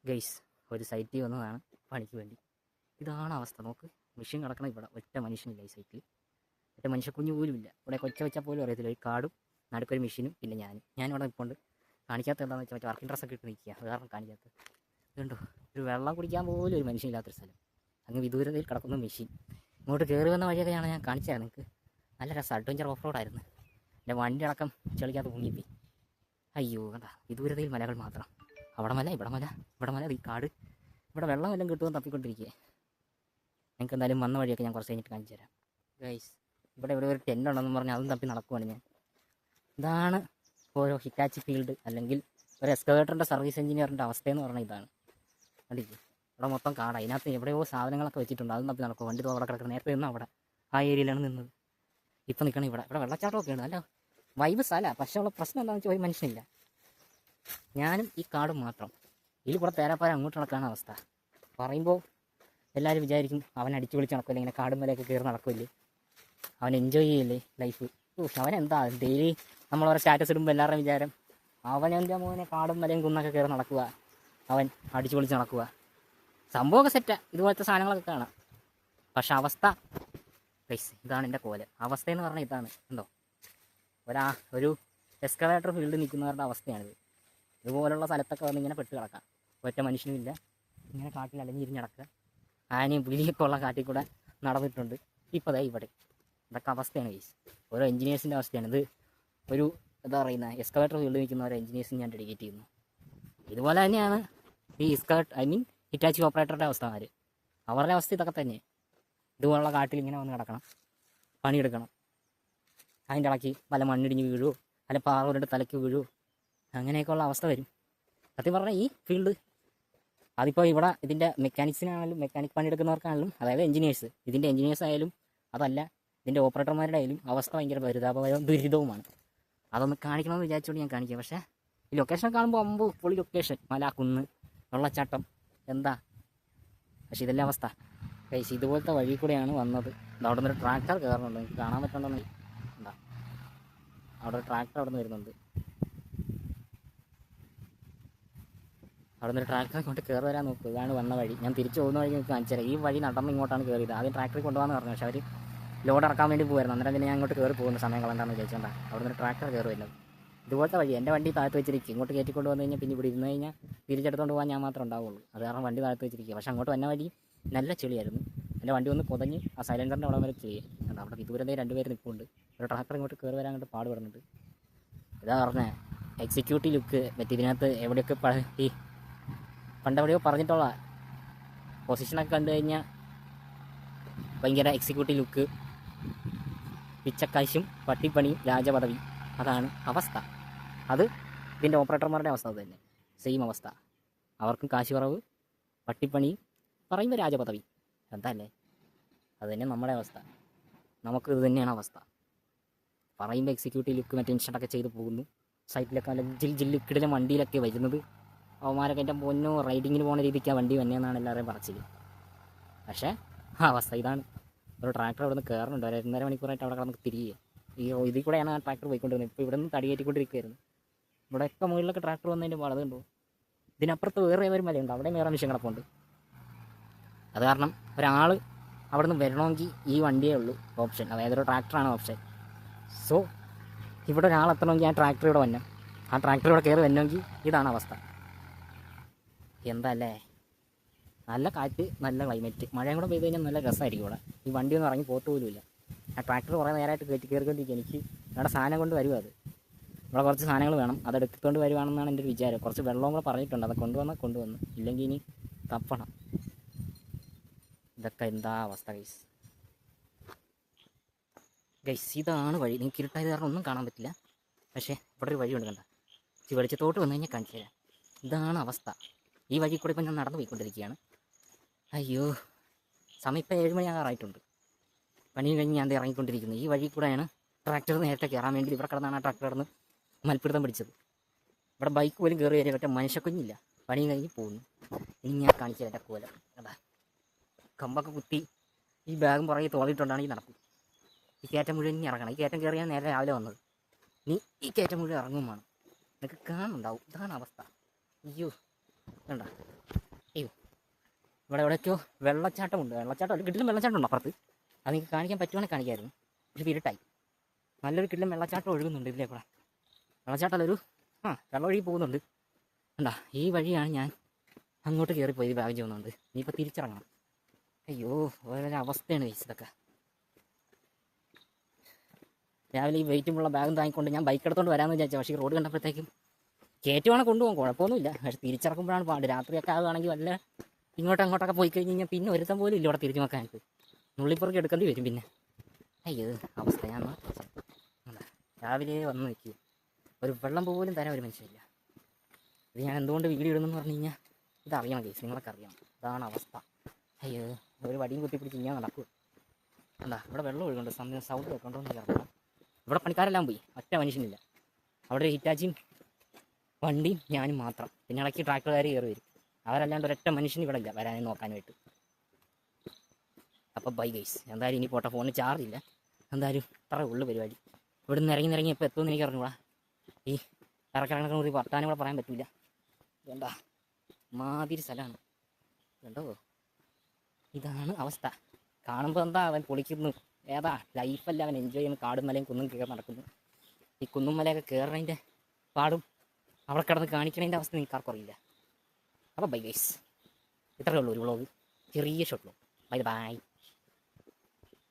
Guys ഒരു സൈറ്റിൽ വന്നതാണ് പണിക്ക് വേണ്ടി. ഇതാണ് അവസ്ഥ. നോക്ക്, മെഷീൻ കിടക്കണം ഇവിടെ. ഒറ്റ മനുഷ്യനില്ല ഈ സൈറ്റിൽ, ഒറ്റ മനുഷ്യക്കുഞ്ഞു പോലും ഇല്ല ഇവിടെ. കൊച്ച വെച്ചാൽ പോലും അറിയത്തില്ല. ഒരു കാർഡും നടുക്കൊരു മെഷീനും പിന്നെ ഞാനിവിടെ നിൽപ്പുണ്ട്. കാണിക്കാത്ത എന്താണെന്ന് വെച്ചാൽ വർക്കിംഗ് ഡ്രസ്സൊക്കെ ഇട്ട് നിൽക്കുക, അത് കാരണം കാണിക്കാത്ത. ഇതുണ്ടോ, ഒരു വെള്ളം കുടിക്കാൻ പോലും ഒരു മനുഷ്യനില്ലാത്തൊരു സ്ഥലം. അങ്ങ് വിദൂരതയിൽ കിടക്കുന്ന മെഷീൻ. ഇങ്ങോട്ട് കയറി വന്ന വഴിയൊക്കെയാണ് ഞാൻ കാണിച്ചത് നിങ്ങൾക്ക്. നല്ല രസം, അഡ്വഞ്ചർ ഓഫ് റോഡായിരുന്നു. എൻ്റെ വണ്ടി അടക്കം ചെളിക്കകത്ത് മുങ്ങിപ്പോയി. അയ്യോ കണ്ടാ, വിദൂരതയിൽ മലകൾ മാത്രം. അവിടെ മല, ഇവിടെ മല, ഇവിടെ മല, ഈ കാട്. ഇവിടെ വെള്ളം വല്ലതും കിട്ടുമെന്ന് തപ്പിക്കൊണ്ടിരിക്കുക. നിങ്ങൾക്ക് എന്തായാലും വന്ന വഴിയൊക്കെ ഞാൻ കുറച്ച് കഴിഞ്ഞിട്ട് കാണിച്ചു തരാം. ഗൈസ്, ഇവിടെ ഒരു ടെൻ്റ് ഉണ്ടെന്ന് പറഞ്ഞാൽ അതും തപ്പി നടക്കുവാണ് ഞാൻ. ഇതാണ് ഓരോ ഹിറ്റാച്ചി ഫീൽഡ് അല്ലെങ്കിൽ ഒരു എക്സ്കവേറ്ററിൻ്റെ സർവീസ് എഞ്ചിനീയറിൻ്റെ അവസ്ഥയെന്ന് പറഞ്ഞാൽ ഇതാണ്. കണ്ടില്ലേ, ഇവിടെ മൊത്തം കാടാണ്. അതിനകത്ത് എവിടെയോ സാധനങ്ങളൊക്കെ വെച്ചിട്ടുണ്ട്, അതും തപ്പി നടക്കും. വണ്ടി അവിടെ കിടക്കുന്നത്. നേരത്തെ നിന്നും അവിടെ ആ ഏരിയയിലാണ് നിന്നത്. ഇപ്പം നിൽക്കണം ഇവിടെ. ഇവിടെ വെള്ളച്ചാട്ടമൊക്കെ ഉണ്ട്, നല്ല വൈബ് സ്ഥലമാണ്. പക്ഷേ ഉള്ള പ്രശ്നം എന്താണെന്ന് വെച്ചാൽ ഒരു മനുഷ്യനില്ല. ഞാനും ഈ കാടും മാത്രം. ഇതിൽ കൂടെ തേരാപ്പാര അങ്ങോട്ട് നടക്കാണ് അവസ്ഥ. പറയുമ്പോൾ എല്ലാവരും വിചാരിക്കും അവൻ അടിച്ചു വിളിച്ച് നടക്കില്ല, ഇങ്ങനെ കാടും മലയൊക്കെ കയറി നടക്കില്ലേ, അവൻ എൻജോയ് ചെയ്യില്ലേ ലൈഫ്. അവനെന്താ ഡെയിലി നമ്മളവരെ സ്റ്റാറ്റസ് ഇടുമ്പോൾ എല്ലാവരുടെയും വിചാരം അവനെൻ്റെ മോനെ കാടും മലയും കുന്നൊക്കെ കയറി നടക്കുക, അവൻ അടിച്ചു വിളിച്ച് നടക്കുക. സംഭവമൊക്കെ സെറ്റാ, ഇതുപോലത്തെ സാധനങ്ങളൊക്കെ കാണാം. പക്ഷെ അവസ്ഥ ഗൈസ്, ഇതാണ് എൻ്റെ കോലം. അവസ്ഥയെന്ന് പറഞ്ഞാൽ ഇതാണ്. ഉണ്ടോ, ഒരു എക്സ്കവേറ്റർ ഫീൽഡിൽ നിൽക്കുന്നവരുടെ അവസ്ഥയാണിത്. ഇതുപോലുള്ള സ്ഥലത്തൊക്കെ വന്ന് ഇങ്ങനെ പെട്ട് കിടക്കാം. ഒറ്റ മനുഷ്യനുമില്ല, ഇങ്ങനെ കാട്ടിൽ അലഞ്ഞിരിഞ്ഞ് നടക്കുക. ആനയും പുലിയൊക്കെ ഉള്ള കാട്ടിൽ കൂടെ നടന്നിട്ടുണ്ട്. ഇപ്പോൾ ദേ ഇവിടെ ഇതൊക്കെ അവസ്ഥയാണ് ഗൈസ്. ഓരോ എഞ്ചിനീയേഴ്സിൻ്റെ അവസ്ഥയാണ് ഇത്. ഒരു എന്താ പറയുന്ന എക്സ്കവേറ്റർ ഫീൽഡിൽ നിൽക്കുന്ന ഓരോ എഞ്ചിനീയേഴ്സിന് ഞാൻ ഡെഡിക്കേറ്റ് ചെയ്യുന്നു. ഇതുപോലെ തന്നെയാണ് ഈ ഹിറ്റാച്ചി ഓപ്പറേറ്ററുടെ അവസ്ഥമാർ. അവരുടെ അവസ്ഥ ഇതൊക്കെ തന്നെ. ഇതുപോലുള്ള കാട്ടിൽ ഇങ്ങനെ വന്ന് കിടക്കണം, പണിയെടുക്കണം. അതിൻ്റെ ഇടയ്ക്ക് വല്ല മണ്ണിടിഞ്ഞ് വീഴുമോ, അല്ല പാറവരുടെ തലയ്ക്ക് വീഴുമോ, അങ്ങനെയൊക്കെയുള്ള അവസ്ഥ വരും. സത്യം പറഞ്ഞാൽ ഈ ഫീൽഡ് അതിപ്പോൾ ഇവിടെ ഇതിൻ്റെ മെക്കാനിക്സിനാണെങ്കിലും മെക്കാനിക് പണിയെടുക്കുന്നവർക്കാണെങ്കിലും, അതായത് എഞ്ചിനീയേഴ്സ്, ഇതിൻ്റെ എഞ്ചിനീയേഴ്സ് ആയാലും അതല്ല ഇതിൻ്റെ ഓപ്പറേറ്റർമാരുടെ ആയാലും അവസ്ഥ ഭയങ്കര പരിതാപകരവും ദുരിതവുമാണ്. അതൊന്ന് കാണിക്കണമെന്ന് വിചാരിച്ചുകൊണ്ട് ഞാൻ കാണിക്കുക. പക്ഷേ ഈ ലൊക്കേഷൻ കാണുമ്പോൾ അമ്പോ പൊളി ലൊക്കേഷൻ, മല, കുന്ന്, വെള്ളച്ചാട്ടം, എന്താ. പക്ഷേ ഇതെല്ലാം അവസ്ഥ കഴിച്ച് ഇതുപോലത്തെ വഴി കൂടെയാണ് വന്നത്. അവിടെ നിന്നൊരു ട്രാക്ടർ കയറുന്നുണ്ട്, നിങ്ങൾക്ക് കാണാൻ പറ്റുന്നുണ്ടെന്ന്. എന്താ അവിടെ ഒരു ട്രാക്ടർ അവിടെ നിന്ന് വരുന്നുണ്ട്. അവിടെ നിന്ന് ട്രാക്ടറെ കൊണ്ട് കയറി വരാൻ നോക്കും. ഇതാണ് വന്ന വഴി. ഞാൻ തിരിച്ചു പോകുന്ന വഴി നിങ്ങൾക്ക് കാണിച്ചു തരാം. ഈ വഴി നടന്ന് ഇങ്ങോട്ടാണ് കയറിയത്. ആദ്യം ട്രാക്ടറിൽ കൊണ്ടുപോകാമെന്ന് പറഞ്ഞു, പക്ഷേ അവർ ലോഡ് ഇറക്കാൻ വേണ്ടി പോകുമായിരുന്നു. അന്നേരം പിന്നെ ഞാൻ അങ്ങോട്ട് കയറി പോകുന്ന സമയം കളണ്ടാന്ന് വിചാരിച്ചോണ്ടാണ് അവിടെ നിന്ന് ട്രാക്ടർ കയറി വരുന്നത്. ഇതുപോലത്തെ വഴി. എൻ്റെ വണ്ടി താഴ്ത്ത് വെച്ചിരിക്കും. ഇങ്ങോട്ട് കയറ്റിക്കൊണ്ട് വന്നു കഴിഞ്ഞാൽ പിന്നെ ഇവിടെ ഇരുന്ന് കഴിഞ്ഞാൽ തിരിച്ചെടുത്തോണ്ട് പോകാൻ ഞാൻ മാത്രം ഉണ്ടാവുള്ളൂ. അത് കാരണം വണ്ടി താഴ്ത്ത് വെച്ചിരിക്കുക. പക്ഷേ അങ്ങോട്ട് വന്ന വഴി നല്ല ചെളിയായിരുന്നു. എൻ്റെ വണ്ടി ഒന്ന് പൊതഞ്ഞ് ആ സൈലൻസറിൻ്റെ അവിടെ വരെ ചെളിയായി. അവിടെ ഇതുവരെ രണ്ടുപേർ നിൽപ്പുണ്ട്. ഒരു ട്രാക്ടർ ഇങ്ങോട്ട് കയറി വരാൻ അങ്ങോട്ട് പാടുപെടുന്നുണ്ട്. ഇതാ പറഞ്ഞത് എക്സിക്യൂട്ടീവ് ലുക്ക്. മറ്റേ ഇതിനകത്ത് എവിടെയൊക്കെ ഈ പണ്ടെവിടെയോ പറഞ്ഞിട്ടുള്ള പൊസിഷനൊക്കെ കണ്ടു കഴിഞ്ഞാൽ ഭയങ്കര എക്സിക്യൂട്ടീവ് ലുക്ക്, പിച്ചക്കാശും പട്ടിപ്പണിയും രാജപദവി. അതാണ് അവസ്ഥ. അത് ഇതിൻ്റെ ഓപ്പറേറ്റർമാരുടെ അവസ്ഥ അത് തന്നെ, സെയിം അവസ്ഥ. അവർക്കും കാശ് കുറവ്, പട്ടിപ്പണിയും, പറയുമ്പോൾ രാജപദവി. എന്തല്ലേ, അത് തന്നെ നമ്മുടെ അവസ്ഥ. നമുക്ക് ഇത് തന്നെയാണ് അവസ്ഥ. പറയുമ്പോൾ എക്സിക്യൂട്ടീവ് ലുക്ക് മറ്റേ ഇൻഷർട്ടൊക്കെ ചെയ്ത് പോകുന്നു. സൈറ്റിലൊക്കെ നല്ല ജില്ലിക്കിടിലെ വണ്ടിയിലൊക്കെ വരുന്നത്. അവന്മാരൊക്കെ എൻ്റെ പൊന്നോ റൈഡിങ്ങിന് പോകുന്ന രീതിക്കാണ് വണ്ടി വന്നതെന്നാണ് എല്ലാവരെയും പറച്ചിൽ. പക്ഷേ ആ അവസ്ഥ ഇതാണ്. ഒരു ട്രാക്ടർ അവിടെ നിന്ന് കയറുന്നുണ്ട്. ഒരു 2.5 മണിക്കൂറായിട്ട് അവിടെ കിടന്ന് തിരികെ. ഇതിൽ കൂടെയാണ് ആ ട്രാക്ടർ പോയിക്കൊണ്ടിരുന്നത്. ഇപ്പോൾ ഇവിടെ നിന്ന് തടി കയറ്റിക്കൊണ്ടിരിക്കുകയായിരുന്നു. ഇവിടെയൊക്കെ മുകളിലൊക്കെ ട്രാക്ടർ വന്നതിൻ്റെ വളതുണ്ടോ. ഇതിനപ്പുറത്ത് വേറെ ഒരു മലയുണ്ട്, അവിടെ വേറെ മിഷൻ കിടപ്പുണ്ട്. അത് കാരണം ഒരാൾ അവിടെ നിന്ന് വരണമെങ്കിൽ ഈ വണ്ടിയേ ഉള്ളൂ ഓപ്ഷൻ, അതായത് ഒരു ട്രാക്ടറാണ് ഓപ്ഷൻ. സോ ഇവിടെ ഒരാൾ എത്തണമെങ്കിൽ ആ ട്രാക്ടർ ഇവിടെ വരണം. ആ ട്രാക്ടർ ഇവിടെ കയറി വരണമെങ്കിൽ ഇതാണ് അവസ്ഥ. എന്താ അല്ലേ, നല്ല കാറ്റ്, നല്ല ക്ലൈമറ്റ്. മഴയും കൂടെ പെയ്ത് കഴിഞ്ഞാൽ നല്ല രസമായിരിക്കും ഇവിടെ. ഈ വണ്ടിയൊന്നും ഇറങ്ങി പോത്ത് പോലുമില്ല. ആ ട്രാക്ടർ കുറേ നേരമായിട്ട് കയറിക്കൊണ്ടിരിക്കുക. എനിക്ക് ഇവിടെ സാധനം കൊണ്ട് വരുമോ. അത് ഇവിടെ കുറച്ച് സാധനങ്ങൾ വേണം, അതെടുത്തുകൊണ്ട് വരുവാണെന്നാണ് എൻ്റെ ഒരു വിചാരം. കുറച്ച് വെള്ളവും കൂടെ പറഞ്ഞിട്ടുണ്ട്, അത് കൊണ്ടുവന്ന് ഇല്ലെങ്കിൽ ഇനി തപ്പണം. ഇതൊക്കെ എന്താ അവസ്ഥ ഗൈസ്. ഇതാണ് വഴി. നിങ്ങൾക്ക് ഇരുട്ടായത് കാരണം ഒന്നും കാണാൻ പറ്റില്ല. പക്ഷേ ഇവിടെ ഒരു വഴിയുണ്ട്, കണ്ട. ഈ വെളിച്ചത്തോട്ട് വന്നു കഴിഞ്ഞാൽ കാണിച്ചു തരാം. ഇതാണ് അവസ്ഥ. ഈ വഴി കൂടെ ഇപ്പം ഞാൻ നടന്നു പോയിക്കൊണ്ടിരിക്കുകയാണ്. അയ്യോ, സമയം ഇപ്പം 7 മണിയാകാറായിട്ടുണ്ട്. പണി കഴിഞ്ഞ് ഞാൻ ഇറങ്ങിക്കൊണ്ടിരിക്കുന്നു. ഈ വഴി കൂടെയാണ് ട്രാക്ടർ നേരത്തെ കയറാൻ വേണ്ടി ഇവിടെ കിടന്നാണ് ആ ട്രാക്ടർ കിടന്ന് മൽപ്പിടുത്തം പിടിച്ചത്. ഇവിടെ ബൈക്ക് പോലും കയറി വരിക ഒറ്റ മനുഷ്യക്കുഞ്ഞില്ല. പണി കഴിഞ്ഞ് പോകുന്നു. ഇനി ഞാൻ കാണിച്ചത് എൻ്റെ കോലം. അതാ കമ്പൊക്കെ കുത്തി ഈ ബാഗും പുറകെ തോളിയിട്ടുണ്ടാണെങ്കിൽ നടക്കും. ഈ കയറ്റം മുഴുവൻ ഇനി ഇറങ്ങണം. ഈ കയറ്റം കയറിയാണ് നേരെ രാവിലെ വന്നത്. ഇനി ഈ കയറ്റം മുഴുവൻ ഇറങ്ങും വേണം. നിങ്ങൾക്ക് കാണുന്നുണ്ടാവും. ഇതാണ് അവസ്ഥ. അയ്യോ, വേണ്ട. ഇവിടെ എവിടെയൊക്കെയോ വെള്ളച്ചാട്ടമുണ്ട്. വെള്ളച്ചാട്ടം ഒരു കിട്ടിലും വെള്ളച്ചാട്ടം ഉണ്ട് അപ്പുറത്ത്. അത് നിങ്ങൾക്ക് കാണിക്കാൻ പറ്റുവാണെങ്കിൽ കാണിക്കായിരുന്നു. പക്ഷേ ഇരുട്ടായി. നല്ലൊരു കിട്ടിലും വെള്ളച്ചാട്ടം ഒഴുകുന്നുണ്ട് ഇതിലേ കൂടെ. വെള്ളച്ചാട്ടമല്ലൊരു വെള്ളം ഒഴുകി പോകുന്നുണ്ട്. കണ്ടാ ഈ വഴിയാണ് ഞാൻ അങ്ങോട്ട് കയറിപ്പോയി ബാഗ് ചെയ്യുന്നുണ്ട്. ഇനിയിപ്പോൾ തിരിച്ചിറങ്ങണം. അയ്യോ ഓരോ അവസ്ഥയാണ് ഇതൊക്കെ. രാവിലെ ഈ വെയിറ്റുമുള്ള ബാഗും താങ്ങിക്കൊണ്ട് ഞാൻ ബൈക്ക് എടുത്തോണ്ട് വരാമെന്ന് വിചാരിച്ചു. പക്ഷേ ഈ റോഡ് കണ്ടപ്പോഴത്തേക്കും കയറ്റുവാണെങ്കിൽ കൊണ്ടുപോകും, കുഴപ്പമൊന്നുമില്ല. പക്ഷേ തിരിച്ചിറക്കുമ്പോഴാണ് പാട്. രാത്രിയൊക്കെ ആവുകയാണെങ്കിൽ വല്ല അങ്ങോട്ടൊക്കെ പോയി കഴിഞ്ഞ് കഴിഞ്ഞാൽ പിന്നെ ഒരുത്തം പോലും ഇല്ല ഇവിടെ തിരിച്ചു നോക്കാനായിട്ട്. നുള്ളിപ്പുറക്കി എടുക്കേണ്ടി വരും പിന്നെ. അയ്യോ അവസ്ഥ. ഞാൻ രാവിലെ വന്ന് നിൽക്കുക, ഒരു വെള്ളം പോലും തരാൻ ഒരു മനുഷ്യനില്ല. ഇത് ഞാൻ എന്തുകൊണ്ട് വീഡിയോ ഇടുന്നെന്ന് പറഞ്ഞു കഴിഞ്ഞാൽ ഇതറിയണം കേസ്, നിങ്ങളൊക്കെ അറിയണം. ഇതാണ് അവസ്ഥ. അയ്യോ ഒരു വടിയും കുത്തിപ്പിടിച്ച് ഞാൻ നടക്കുക. എന്താ ഇവിടെ വെള്ളം ഒഴുകുന്നുണ്ട്. സൗണ്ട് കേൾക്കണ്ടോ എന്ന് അറിയാം. ഇവിടെ പണിക്കാരെല്ലാം പോയി, ഒറ്റ മനുഷ്യനില്ല. അവിടെ ഹിറ്റാച്ചിയും വണ്ടിയും ഞാനും മാത്രം. പിന്നെ ഇടയ്ക്ക് ട്രാക്ടറുകാർ കയറി വരും. അവരല്ലാണ്ട് ഒരൊറ്റ മനുഷ്യൻ ഇവിടെ ഇല്ല വരാനും നോക്കാനുമായിട്ട്. അപ്പോൾ ബൈ ഗൈസ്. എന്തായാലും ഇനി പോട്ടെ, ഫോണിന് ചാർജ് ഇല്ല. എന്തായാലും ഇത്ര ഉള്ളു പരിപാടി. ഇവിടെ നിന്ന് ഇറങ്ങി ഇപ്പോൾ എത്തുമെന്ന് എനിക്ക് അറിഞ്ഞൂടാ. ഈ ഇറക്കിറങ്ങണ ഒരു വർത്താനം കൂടെ പറയാൻ പറ്റില്ല. വേണ്ട മാതിരി സ്ഥലമാണ്. കണ്ടോ ഇതാണ് അവസ്ഥ. കാണുമ്പോൾ എന്താ അവൻ പൊളിക്കുന്നു, ഏതാ ലൈഫല്ല അവൻ എൻജോയ് ചെയ്യുന്നു. കാടും മലയും കുന്നും കയറി നടക്കുന്നു. ഈ കുന്നും മലയൊക്കെ കയറണതിൻ്റെ പാടും അവിടെ കിടന്ന് കാണിക്കണതിൻ്റെ അവസ്ഥ നിങ്ങൾക്ക് ആർക്കും അറിയില്ല. അപ്പോൾ ബൈ ഗൈസ്, ഇത്രയേ ഉള്ളൂ ഒരു വ്ളോഗ്, ചെറിയ ഷോട്ട് വ്ളോഗ്. Bye bye.